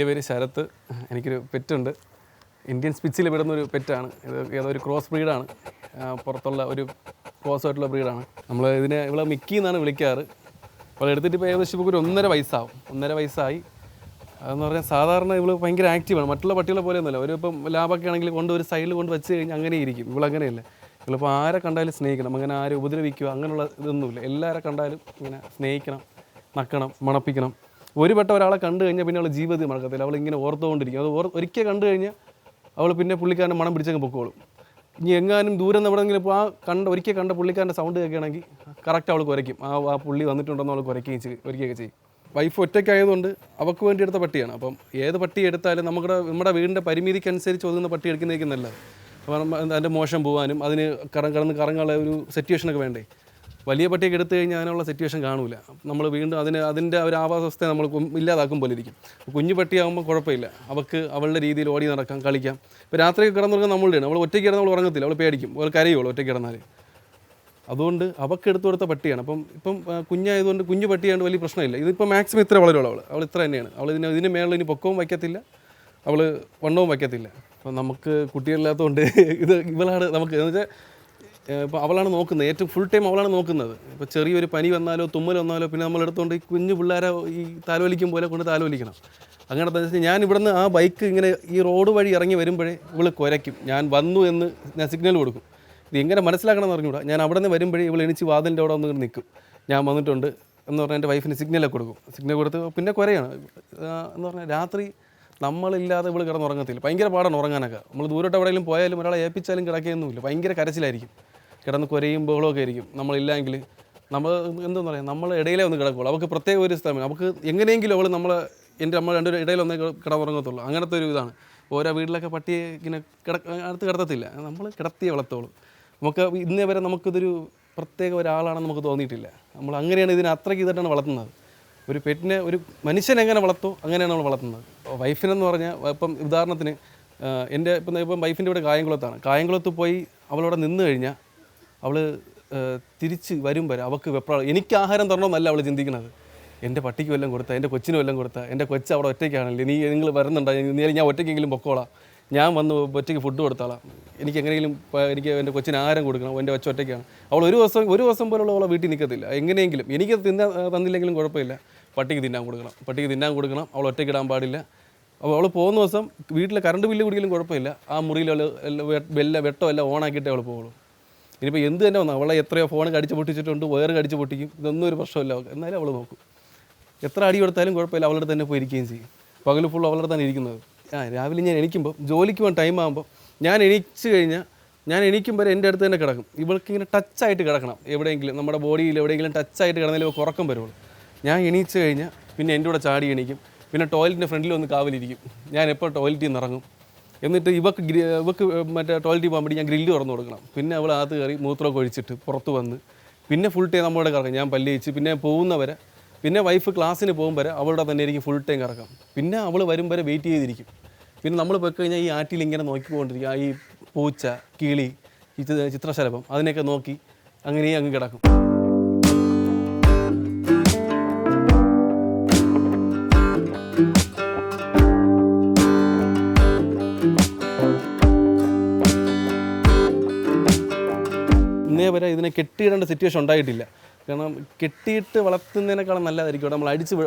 എൻ്റെ പേര് ശരത്ത്. എനിക്കൊരു പെറ്റുണ്ട്. ഇന്ത്യൻ സ്പിച്ചിൽ വിടുന്നൊരു പെറ്റാണ്. ഇത് ഏതൊരു ക്രോസ് ബ്രീഡാണ്, പുറത്തുള്ള ഒരു ക്രോസ് ആയിട്ടുള്ള ബ്രീഡാണ്. നമ്മൾ ഇവിടെ മിക്കി എന്നാണ് വിളിക്കാറ്. അപ്പോൾ എടുത്തിട്ട് ഇപ്പോൾ ഏകദേശം ഇപ്പോൾ ഒരു 1.5 വയസ്സാവും. 1.5 വയസ്സായി. അതെന്ന് പറഞ്ഞാൽ സാധാരണ ഇവൾ ഭയങ്കര ആക്റ്റീവാണ്. മറ്റുള്ള പട്ടികളെ പോലെയൊന്നുമല്ല. ഒരു ഇപ്പം ലാബൊക്കെ ആണെങ്കിൽ ഒരു സൈഡിൽ കൊണ്ട് വെച്ച് കഴിഞ്ഞാൽ അങ്ങനെ ഇരിക്കും. ഇവളങ്ങനെയല്ല. ഇവളിപ്പോൾ ആരെ കണ്ടാലും സ്നേഹിക്കണം, അങ്ങനെ ആരെ ഉപദ്രവിക്കുക അങ്ങനെയുള്ള ഇതൊന്നുമില്ല. എല്ലാവരെ കണ്ടാലും ഇങ്ങനെ സ്നേഹിക്കണം, നക്കണം, മണപ്പിക്കണം. ഒരാളെ കണ്ടു കഴിഞ്ഞാൽ പിന്നെ അവൾ ജീവിതത്തിൽ മറക്കത്തില്ല. അവളിങ്ങനെ ഓർത്തുകൊണ്ടിരിക്കും. അത് ഒരിക്കൽ കണ്ടു കഴിഞ്ഞാൽ അവൾ പിന്നെ പുള്ളിക്കാരൻ്റെ മണം പിടിച്ചങ്ങ് പൊക്കോളും. ഇനി എങ്ങാനും ദൂരം എവിടെയെങ്കിലും ഇപ്പോൾ ഒരിക്കൽ കണ്ട പുള്ളിക്കാരൻ്റെ സൗണ്ട് കേൾക്കുകയാണെങ്കിൽ കറക്റ്റ് അവൾ കുരയ്ക്കും. ആ പുള്ളി വന്നിട്ടുണ്ടെന്ന് അവൾ കുരയ്ക്കുകയൊക്കെ ചെയ്യും. വൈഫ് ഒറ്റയ്ക്കായതുകൊണ്ട് അവൾക്ക് വേണ്ടി എടുത്ത പട്ടിയാണ്. അപ്പം ഏത് പട്ടി എടുത്താലും നമ്മുടെ വീടിൻ്റെ പരിമിതിക്കനുസരിച്ച് ഒതുങ്ങുന്ന പട്ടി എടുക്കുന്നതായിരിക്കും നല്ലത്. അപ്പം അതിൻ്റെ മോശം പോകാനും അതിന് കിടന്ന് കറങ്ങാനുള്ള ഒരു സിറ്റുവേഷനൊക്കെ വേണ്ടേ. വലിയ പട്ടിയൊക്കെ എടുത്തു കഴിഞ്ഞാൽ അതിനുള്ള സിറ്റുവേഷൻ കാണില്ല. നമ്മൾ വീണ്ടും അതിൻ്റെ ഒരു ആവാസവസ്ഥയെ നമ്മൾ ഇല്ലാതാക്കും പോലെ ഇരിക്കും. കുഞ്ഞു പട്ടിയാകുമ്പോൾ കുഴപ്പമില്ല. അവളുടെ രീതിയിൽ ഓടി നടക്കാം, കളിക്കാം. ഇപ്പോൾ രാത്രിയൊക്കെ കിടന്നുറങ്ങാൻ നമ്മളുടെയാണ്. അവൾ ഒറ്റയ്ക്ക് കിടന്ന് അവൾ ഉറങ്ങത്തില്ല. അവൾ പേടിക്കും, അവൾ കരയുള്ളൂ ഒറ്റയ്ക്ക് കിടന്നാൽ. അതുകൊണ്ട് അവൾക്ക് എടുത്തു കൊടുത്ത പട്ടിയാണ്. ഇപ്പം കുഞ്ഞായതുകൊണ്ട് കുഞ്ഞു പട്ടിയാണ്ട് വലിയ പ്രശ്നമില്ല. ഇതിപ്പോൾ മാക്സിമം ഇത്ര വളരുള്ളൂ. അവൾ ഇത്ര തന്നെയാണ്. അവൾ ഇതിന് മേളിൽ ഇനി പൊക്കവും വയ്ക്കത്തില്ല, അവൾ വണ്ണവും വയ്ക്കത്തില്ല. അപ്പം നമുക്ക് കുട്ടികളില്ലാത്തതുകൊണ്ട് ഇവളാണ് നമുക്ക് എന്ന് വെച്ചാൽ ഇപ്പോൾ അവളാണ് നോക്കുന്നത്. ഏറ്റവും ഫുൾ ടൈം അവളാണ് നോക്കുന്നത്. ഇപ്പോൾ ചെറിയൊരു പനി വന്നാലോ തുമ്മൽ വന്നാലോ പിന്നെ നമ്മൾ എടുത്തുകൊണ്ട് ഈ കുഞ്ഞു പിള്ളേരെ ഈ താലോലിക്കും പോലെ കൊണ്ട് താലോലിക്കണം. അങ്ങനത്തെ വെച്ചാൽ ഞാൻ ഇവിടുന്ന് ആ ബൈക്ക് ഇങ്ങനെ ഈ റോഡ് വഴി ഇറങ്ങി വരുമ്പോഴേ ഇവൾ കുരയ്ക്കും. ഞാൻ വന്നു എന്ന് ഞാൻ സിഗ്നൽ കൊടുക്കും. ഇത് എങ്ങനെ മനസ്സിലാക്കണമെന്ന് പറഞ്ഞുകൂടാ. ഞാൻ അവിടെ നിന്ന് വരുമ്പോഴേ ഇവൾ എണിച്ച് വാതിലിൻ്റെ അവിടെ ഒന്ന് നിൽക്കും. ഞാൻ വന്നിട്ടുണ്ട് എന്ന് പറഞ്ഞാൽ എൻ്റെ വൈഫിന് സിഗ്നലൊക്കെ കൊടുക്കും. സിഗ്നൽ കൊടുത്ത് പിന്നെ കുരയാണ്. എന്ന് പറഞ്ഞാൽ രാത്രി നമ്മളില്ലാതെ ഇവൾ കിടന്നുറങ്ങത്തില്ല. ഭയങ്കര പാടാണ് ഉറങ്ങാനൊക്കെ. നമ്മൾ ദൂരോട്ട് എവിടെയെങ്കിലും പോയാലും ഒരാളെ ഏൽപ്പിച്ചാലും കിടക്കുകയൊന്നുമില്ല. ഭയങ്കര കരച്ചിലായിരിക്കും. കിടന്ന് കുരയും ബഹളമൊക്കെ ആയിരിക്കും. നമ്മളില്ലെങ്കിൽ നമ്മൾ എന്താ പറയുക, നമ്മൾ ഇടയിലേ ഒന്ന് കിടക്കുള്ളൂ. അവൾക്ക് പ്രത്യേക ഒരു സ്ഥലം. അവൾക്ക് എങ്ങനെയെങ്കിലും അവൾ നമ്മൾ രണ്ടുപേരും ഇടയിലൊന്നേ കിടന്നുറങ്ങത്തുള്ളൂ. അങ്ങനത്തെ ഒരു ഇതാണ്. ഓരോ വീട്ടിലൊക്കെ പട്ടിയെ ഇങ്ങനെ അടുത്ത് കിടത്തത്തില്ല. നമ്മൾ കിടത്തിയേ വളർത്തുള്ളൂ. നമുക്ക് ഇന്നേ വരെ നമുക്കിതൊരു പ്രത്യേക ഒരാളാണെന്ന് നമുക്ക് തോന്നിയിട്ടില്ല. നമ്മൾ അങ്ങനെയാണ് ഇതിനെ അത്രയ്ക്ക് ഇതായിട്ടാണ് വളർത്തുന്നത്. ഒരു പെറ്റിനെ ഒരു മനുഷ്യൻ എങ്ങനെ വളർത്തോ അങ്ങനെയാണ് നമ്മൾ വളർത്തുന്നത്. വൈഫിനെന്ന് പറഞ്ഞാൽ ഇപ്പം ഉദാഹരണത്തിന് ഇപ്പം വൈഫിൻ്റെ ഇവിടെ കായംകുളത്ത് പോയി അവളവിടെ നിന്ന് കഴിഞ്ഞാൽ അവൾ തിരിച്ച് വരും വരെ അവൾക്ക് വെപ്രാളം. എനിക്ക് ആഹാരം തരണമെന്നല്ല അവൾ ചിന്തിക്കുന്നത്. എൻ്റെ പട്ടിക്ക് വല്ലതും കൊടുത്താൽ, എൻ്റെ കൊച്ചിന് വല്ലതും കൊടുത്താൽ, എൻ്റെ കൊച്ച് അവിടെ ഒറ്റയ്ക്കാണല്ലേ, നിങ്ങൾ വരുന്നുണ്ടോ, ഞാൻ ഒറ്റയ്ക്കെങ്കിലും പൊക്കോളാം, ഞാൻ വന്ന് ഒറ്റയ്ക്ക് ഫുഡ് കൊടുത്തോളാം, എനിക്ക് എനിക്ക് എൻ്റെ കൊച്ചിന് ആഹാരം കൊടുക്കണം, എൻ്റെ ഒറ്റയ്ക്കാണ്. അവൾ ഒരു ദിവസം പോലുള്ള അവളെ വീട്ടിൽ നിൽക്കത്തില്ല. എങ്ങനെയെങ്കിലും എനിക്ക് തന്നില്ലെങ്കിലും കുഴപ്പമില്ല, പട്ടിക്ക് തിന്നാൻ കൊടുക്കണം. അവൾ ഒറ്റയ്ക്കിടാൻ പാടില്ല. അപ്പോൾ അവൾ പോകുന്ന ദിവസം വീട്ടിലെ കറണ്ട് ബില്ല് കുടിക്കലും കുഴപ്പമില്ല. ആ മുറിയിൽ വെട്ടോ എല്ലാം ഓണാക്കിയിട്ടേ അവൾ പോകുള്ളൂ. ഇനിയിപ്പോൾ എന്ത് തന്നെ വന്നാൽ അവളെ എത്രയോ ഫോൺ കടിച്ച് പൊട്ടിച്ചിട്ടുണ്ട്, വയറ് കടിച്ച് പൊട്ടിക്കും. ഇതൊന്നും ഒരു പ്രശ്നമില്ല. എന്നാലും അവൾ നോക്കും. എത്ര അടി കൊടുത്താലും കുഴപ്പമില്ല, അവളുടെ തന്നെ പോയി ഇരിക്കുകയും ചെയ്യും. പകൽ ഫുൾ അവളുടെ തന്നെ ഇരിക്കുന്നത്. രാവിലെ ഞാൻ എണീക്കുമ്പോൾ ജോലിക്ക് പോകാൻ ടൈം ആകുമ്പോൾ ഞാൻ എണീക്കും വരെ എൻ്റെ അടുത്ത് തന്നെ കിടക്കും. ഇവൾക്കിങ്ങനെ ടച്ചായിട്ട് കിടക്കണം. എവിടെയെങ്കിലും നമ്മുടെ ബോഡിയിൽ എവിടെയെങ്കിലും ടച്ചായിട്ട് കിടന്നാലും ഇവൾ ഉറക്കം വരുള്ളൂ. ഞാൻ എണീച്ച് കഴിഞ്ഞാൽ പിന്നെ എൻ്റെ കൂടെ ചാടി എണീക്കും. പിന്നെ ടോയ്ലറ്റിൻ്റെ ഫ്രണ്ടിൽ വന്ന് കാവലിരിക്കും. ഞാൻ എപ്പോൾ ടോയ്ലറ്റിൽ നിന്ന് ഇറങ്ങും. എന്നിട്ട് ഇവക്ക് മറ്റേ ടോയ്ലറ്റിൽ പോകാൻ വേണ്ടി ഞാൻ ഗ്രില്ല് തുറന്നു കൊടുക്കണം. പിന്നെ അവൾ അകത്ത് കയറി മൂത്രമൊക്കെ ഒഴിച്ചിട്ട് പുറത്ത് വന്ന് പിന്നെ ഫുൾ ടൈം നമ്മുടെ കറങ്ങും. ഞാൻ പല്ലിയിച്ച് പിന്നെ പോകുന്നവരെ, പിന്നെ വൈഫ് ക്ലാസ്സിന് പോകും വരെ അവളുടെ തന്നെ എനിക്ക് ഫുൾ ടൈം കറക്കാം. പിന്നെ അവൾ വരും വരെ വെയിറ്റ് ചെയ്തിരിക്കും. പിന്നെ നമ്മൾ പോയി കഴിഞ്ഞാൽ ഈ ആറ്റിൽ ഇങ്ങനെ നോക്കിക്കൊണ്ടിരിക്കുക. ഈ പൂച്ച, കിളി, ഈ ചിത്രശലഭം അതിനെയൊക്കെ നോക്കി അങ്ങനെ അങ്ങ് കിടക്കും. ഇന്നേ വരെ ഇതിനെ കെട്ടിയിടേണ്ട സിറ്റുവേഷൻ ഉണ്ടായിട്ടില്ല. കാരണം കെട്ടിയിട്ട് വളർത്തുന്നതിനേക്കാളും നല്ലതായിരിക്കും നമ്മൾ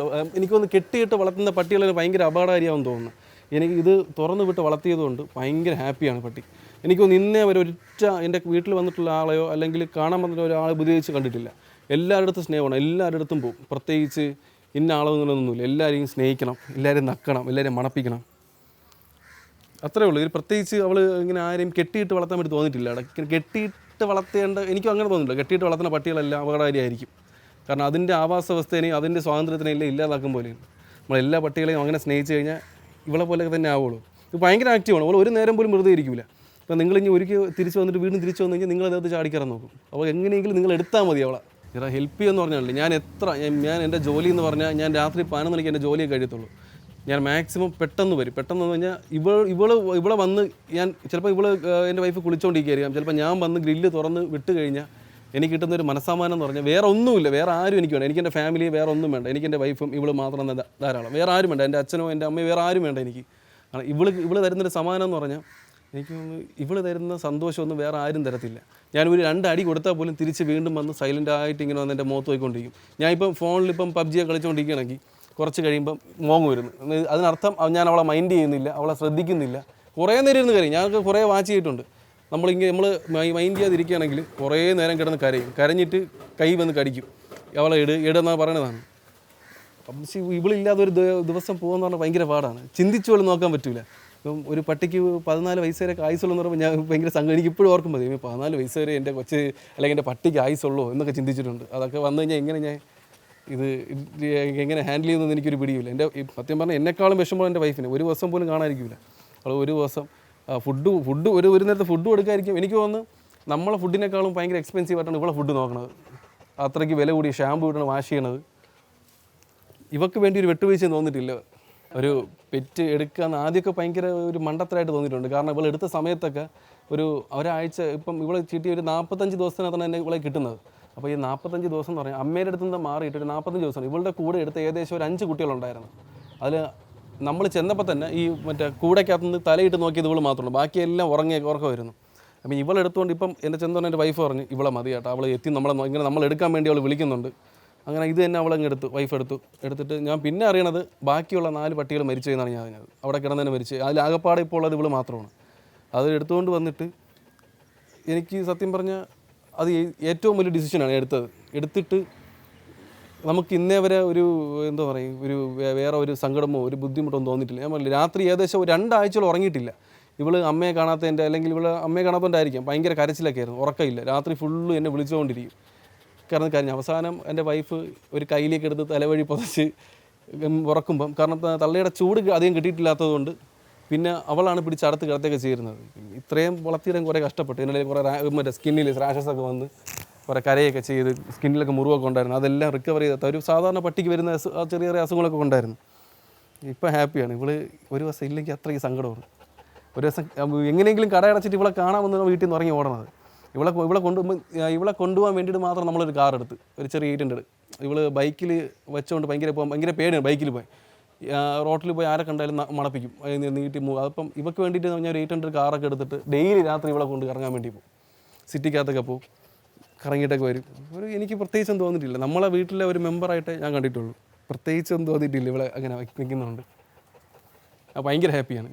എനിക്കൊന്ന് കെട്ടിയിട്ട് വളർത്തുന്ന പട്ടികളൊരു ഭയങ്കര അപകടകാരിയാണെന്ന് തോന്നുന്നു. എനിക്ക് ഇത് തുറന്നു വിട്ട് വളർത്തിയതുകൊണ്ട് ഭയങ്കര ഹാപ്പിയാണ് പട്ടി. എനിക്കൊന്ന് ഇന്നേ വരെ എൻ്റെ വീട്ടിൽ വന്നിട്ടുള്ള ആളെയോ അല്ലെങ്കിൽ കാണാൻ വന്നിട്ടുള്ള ഒരാളെ ഉപദ്രവിച്ച് കണ്ടിട്ടില്ല. എല്ലാവരുടെ അടുത്തും സ്നേഹമാണ്, എല്ലാവരുടെ അടുത്തും പോകും. പ്രത്യേകിച്ച് ഇന്ന ആളൊന്നുമില്ല. എല്ലാവരെയും സ്നേഹിക്കണം, എല്ലാവരെയും നക്കണം, എല്ലാവരെയും മണപ്പിക്കണം, അത്രേ ഉള്ളൂ. ഇതിൽ പ്രത്യേകിച്ച് അവൾ ഇങ്ങനെ ആരെയും കെട്ടിയിട്ട് വളർത്താൻ വേണ്ടി തോന്നിയിട്ടില്ല. കെട്ടിയിട്ട് വളർത്തേണ്ട എനിക്കും അങ്ങനെ തോന്നുന്നില്ല. കെട്ടിയിട്ട് വളർത്തുന്ന പട്ടികളെല്ലാം അപകടകാരിയായിരിക്കും. കാരണം അതിൻ്റെ ആവാസ വ്യവസ്ഥേനെയും അതിൻ്റെ സ്വാതന്ത്ര്യത്തിനെല്ലാം ഇല്ലാതാക്കും പോലെയാണ്. നമ്മളെല്ലാ പട്ടികളെയും അങ്ങനെ സ്നേഹിച്ച് കഴിഞ്ഞാൽ ഇവളെ പോലെ തന്നെ ആവുള്ളൂ. ഇത് ഭയങ്കര ആക്റ്റീവാണ്. അവൾ ഒരു നേരം പോലും വെറുതെ ഇരിക്കില്ല. അപ്പോൾ നിങ്ങളിനി ഒരിക്കൽ തിരിച്ച് വന്നിട്ട് വീണ്ടും തിരിച്ച് വന്നു കഴിഞ്ഞാൽ നിങ്ങളതകത്ത് ചാടിക്കറാൻ നോക്കും. അപ്പോൾ എങ്ങനെയെങ്കിലും നിങ്ങൾ എടുത്താൽ മതി അവളെ. ഇറ ഹെൽപ്പ് ചെയ്യുമെന്ന് പറഞ്ഞാൽ ഞാൻ എൻ്റെ ജോലി എന്ന് പറഞ്ഞാൽ ഞാൻ രാത്രി 11 മണിക്ക് എൻ്റെ ജോലിയെ കഴിയത്തുള്ളൂ. ഞാൻ മാക്സിമം പെട്ടെന്ന് വരും. പെട്ടെന്ന് പറഞ്ഞാൽ ഇവിടെ വന്ന് ഞാൻ ചിലപ്പോൾ എൻ്റെ വൈഫ് കുളിച്ചുകൊണ്ടിരിക്കുകയായിരിക്കാം. ചിലപ്പോൾ ഞാൻ വന്ന് ഗ്രില്ല് തുറന്ന് വിട്ട് കഴിഞ്ഞാൽ എനിക്ക് കിട്ടുന്ന ഒരു മനസ്സമാനം എന്ന് പറഞ്ഞാൽ വേറെ ഒന്നുമില്ല, വേറെ ആരും എനിക്ക് വേണ്ട. എനിക്ക് എൻ്റെ ഫാമിലി വേറെ ഒന്നും വേണ്ട. എനിക്ക് എൻ്റെ വൈഫും ഇവള് മാത്രം ധാരാളം. വേറെ ആരും വേണ്ട. എൻ്റെ അച്ഛനോ എൻ്റെ അമ്മയോ വേറെ ആരും വേണ്ട എനിക്ക്. കാരണം ഇവള് തരുന്നൊരു സമാനം എന്ന് പറഞ്ഞാൽ എനിക്ക് ഇവള് തരുന്ന സന്തോഷമൊന്നും വേറെ ആരും തരത്തില്ല. ഞാനൊരു 2 അടി കൊടുത്താൽ പോലും തിരിച്ച് വീണ്ടും വന്ന് സൈലൻ്റ് ആയിട്ട് ഇങ്ങനെ വന്ന് എൻ്റെ മുഖത്ത് പോയിക്കൊണ്ടിരിക്കും. ഞാനിപ്പം ഫോണിലിപ്പം പബ്ജിയൊക്കെ കളിച്ചുകൊണ്ടിരിക്കുകയാണെങ്കിൽ കുറച്ച് കഴിയുമ്പം മോങ്ങ് വരുന്നു. അതിനർത്ഥം ഞാൻ അവളെ മൈൻഡ് ചെയ്യുന്നില്ല, അവളെ ശ്രദ്ധിക്കുന്നില്ല. കുറേ നേരം ഇരുന്ന് കരയും. ഞങ്ങൾക്ക് കുറേ വാച്ച് ചെയ്തിട്ടുണ്ട്. നമ്മൾ മൈൻഡ് ചെയ്യാതിരിക്കുകയാണെങ്കിൽ കുറേ നേരം കിടന്ന് കരയും. കരഞ്ഞിട്ട് കൈ വന്ന് കടിക്കും. അവളെ ഇടുന്നാണ് പറയണതാണ്. പക്ഷേ ഇവളില്ലാതെ ഒരു ദിവസം പോകുമെന്ന് പറഞ്ഞാൽ ഭയങ്കര പാടാണ്. ചിന്തിച്ചു പോലും നോക്കാൻ പറ്റില്ല. ഇപ്പം ഒരു പട്ടിക്ക് 14 വയസ്സ് വരെ ആയുസുള്ളൂ എന്ന് പറയുമ്പോൾ ഞാൻ ഭയങ്കര സങ്കടം. എനിക്കിപ്പോഴും ഓർക്കുമ്പോൾ 14 വയസ്സ് വരെ എൻ്റെ കൊച്ച് അല്ലെങ്കിൽ എൻ്റെ പട്ടിക്ക് ആയുസുള്ളൂ എന്നൊക്കെ ചിന്തിച്ചിട്ടുണ്ട്. അതൊക്കെ വന്നു കഴിഞ്ഞാൽ എങ്ങനെ ഞാൻ ഇത് എങ്ങനെ ഹാൻഡിൽ ചെയ്യുന്നതെന്ന് എനിക്കൊരു പിടിയില്ല. എൻ്റെ സത്യം പറഞ്ഞാൽ എന്നെക്കാളും വിഷമം എൻ്റെ വൈഫിന്. ഒരു ദിവസം പോലും കാണാതിരിക്കില്ല. അവൾ ഒരു ദിവസം ഫുഡ് ഒരു നേരത്തെ ഫുഡ് കൊടുക്കാതിരിക്കും. എനിക്ക് തോന്നുന്നു നമ്മളെ ഫുഡിനേക്കാളും ഭയങ്കര എക്സ്പെൻസീവ് ആയിട്ടാണ് ഇവളെ ഫുഡ് നോക്കണത്. അത്രയ്ക്ക് വില കൂടി ഷാമ്പു ഇടണം, വാഷ് ചെയ്യണത്. ഇവർക്ക് വേണ്ടി ഒരു വെട്ടുവീഴ്ച തോന്നിയിട്ടില്ല. ഒരു പെറ്റ് എടുക്കാന്ന് ആദ്യമൊക്കെ ഭയങ്കര ഒരു മണ്ടത്തരായിട്ട് തോന്നിയിട്ടുണ്ട്. കാരണം ഇവൾ എടുത്ത സമയത്തൊക്കെ ഒരാഴ്ച ഇപ്പം ഇവളെ ചീട്ടി ഒരു 45 ദിവസത്തിനകത്താണ് എന്നെ ഇവളെ കിട്ടുന്നത്. അപ്പോൾ ഈ 45 ദിവസം എന്ന് പറഞ്ഞാൽ അമ്മയുടെ അടുത്ത് നിന്ന് മാറിയിട്ട് ഒരു 45 ദിവസമാണ്. ഇവളുടെ കൂടെ എടുത്ത് ഏകദേശം ഒരു 5 കുട്ടികളുണ്ടായിരുന്നു. അതിൽ നമ്മൾ ചെന്നപ്പോൾ തന്നെ ഈ മറ്റേ കൂടയ്ക്കകത്തുനിന്ന് തലയിട്ട് നോക്കിയത് ഇവൾ മാത്രമേ ഉള്ളൂ. ബാക്കിയെല്ലാം ഉറക്കമായിരുന്നു. അപ്പം ഇവളെടുത്തുകൊണ്ട് ഇപ്പം എൻ്റെ ചെന്നോണ്ട് എൻ്റെ വൈഫ് പറഞ്ഞു ഇവളെ മതി കേട്ടോ, അവൾ എത്തി ഇങ്ങനെ നമ്മൾ എടുക്കാൻ വേണ്ടി അവൾ വിളിക്കുന്നുണ്ട്. അങ്ങനെ ഇത് തന്നെ അവളങ്ങ് വൈഫ് എടുത്തിട്ട് ഞാൻ പിന്നെ അറിയണത് ബാക്കിയുള്ള 4 പട്ടികൾ മരിച്ചു എന്നാണ് ഞാൻ അറിഞ്ഞത്. അവിടെ കിടന്നതിന് മരിച്ചു. അതിലാകപ്പാടെ ഇപ്പോൾ ഉള്ളത് ഇവൾ മാത്രമാണ്. അത് എടുത്തുകൊണ്ട് വന്നിട്ട് എനിക്ക് സത്യം പറഞ്ഞാൽ അത് ഏറ്റവും വലിയ ഡിസിഷനാണ് എടുത്തിട്ട് നമുക്ക് ഇന്നേ വരെ എന്താ പറയുക വേറെ ഒരു സങ്കടമോ ഒരു ബുദ്ധിമുട്ടൊന്നും തോന്നിയിട്ടില്ല. ഞാൻ പറഞ്ഞില്ല, രാത്രി ഏകദേശം 2 ആഴ്ചയോളം ഉറങ്ങിയിട്ടില്ല. ഇവൾ അമ്മയെ കാണാത്തതിൻ്റെ അല്ലെങ്കിൽ ഇവൾ അമ്മയെ കാണാത്തതിൻ്റെ ആയിരിക്കും ഭയങ്കര കരച്ചിലൊക്കെ ആയിരുന്നു. ഉറക്കമില്ല. രാത്രി ഫുള്ള് എന്നെ വിളിച്ചുകൊണ്ടിരിക്കും. കരഞ്ഞ് അവസാനം എൻ്റെ വൈഫ് ഒരു കയ്യിലേക്ക് എടുത്ത് തലവഴി പുതച്ച് ഉറക്കുമ്പം, കാരണം തള്ളയുടെ ചൂട് അധികം കിട്ടിയിട്ടില്ലാത്തതുകൊണ്ട് പിന്നെ അവളാണ് പിടിച്ച് അടുത്ത് കിടത്തൊക്കെ ചെയ്യുന്നത്. ഇത്രയും വളർത്തിയിടാൻ കുറേ കഷ്ടപ്പെട്ടു. ഇതിനിടെ കുറേ മറ്റേ സ്കിന്നിൽ റാഷസൊക്കെ വന്ന് കുറേ കരയൊക്കെ ചെയ്ത് സ്കിന്നിലൊക്കെ മുറിവൊക്കെ ഉണ്ടായിരുന്നു. അതെല്ലാം റിക്കവർ ചെയ്ത ഒരു സാധാരണ പട്ടിക്ക് വരുന്ന ചെറിയ ചെറിയ അസുഖങ്ങളൊക്കെ ഉണ്ടായിരുന്നു. ഇപ്പം ഹാപ്പിയാണ്. ഒരു ദിവസം ഇല്ലെങ്കിൽ അത്രയ്ക്ക് സങ്കടമാണ്. ഒരു ദിവസം എങ്ങനെയെങ്കിലും കടയടച്ചിട്ട് ഇവളെ കാണാമെന്ന് വീട്ടിൽ നിന്ന് ഇറങ്ങി ഓടണത്. ഇവളെ കൊണ്ടുപോകാൻ വേണ്ടിയിട്ട് മാത്രം നമ്മളൊരു കാർ എടുത്ത് ഒരു ചെറിയ 800. ഇവള് ബൈക്കിൽ വെച്ചുകൊണ്ട് ഭയങ്കര പേടിയാണ്. ബൈക്കിൽ പോയി റോട്ടിൽ പോയി ആരെ കണ്ടാലും മണപ്പിക്കും, നീട്ടി അപ്പം ഇവർക്ക് വേണ്ടിയിട്ട് ഞാൻ ഒരു 800 കാറൊക്കെ എടുത്തിട്ട് ഡെയിലി രാത്രി ഇവളെ കൊണ്ട് കറങ്ങാൻ വേണ്ടി പോകും. സിറ്റിക്കകത്തൊക്കെ പോകും, കറങ്ങിയിട്ടൊക്കെ വരും. എനിക്ക് പ്രത്യേകിച്ചൊന്നും തോന്നിയിട്ടില്ല. നമ്മളെ വീട്ടിലെ ഒരു മെമ്പറായിട്ടേ ഞാൻ കണ്ടിട്ടുള്ളൂ. പ്രത്യേകിച്ചൊന്നും തോന്നിയിട്ടില്ല ഇവളെ അങ്ങനെ വയ്ക്കുന്നുണ്ട്. ഭയങ്കര ഹാപ്പിയാണ്.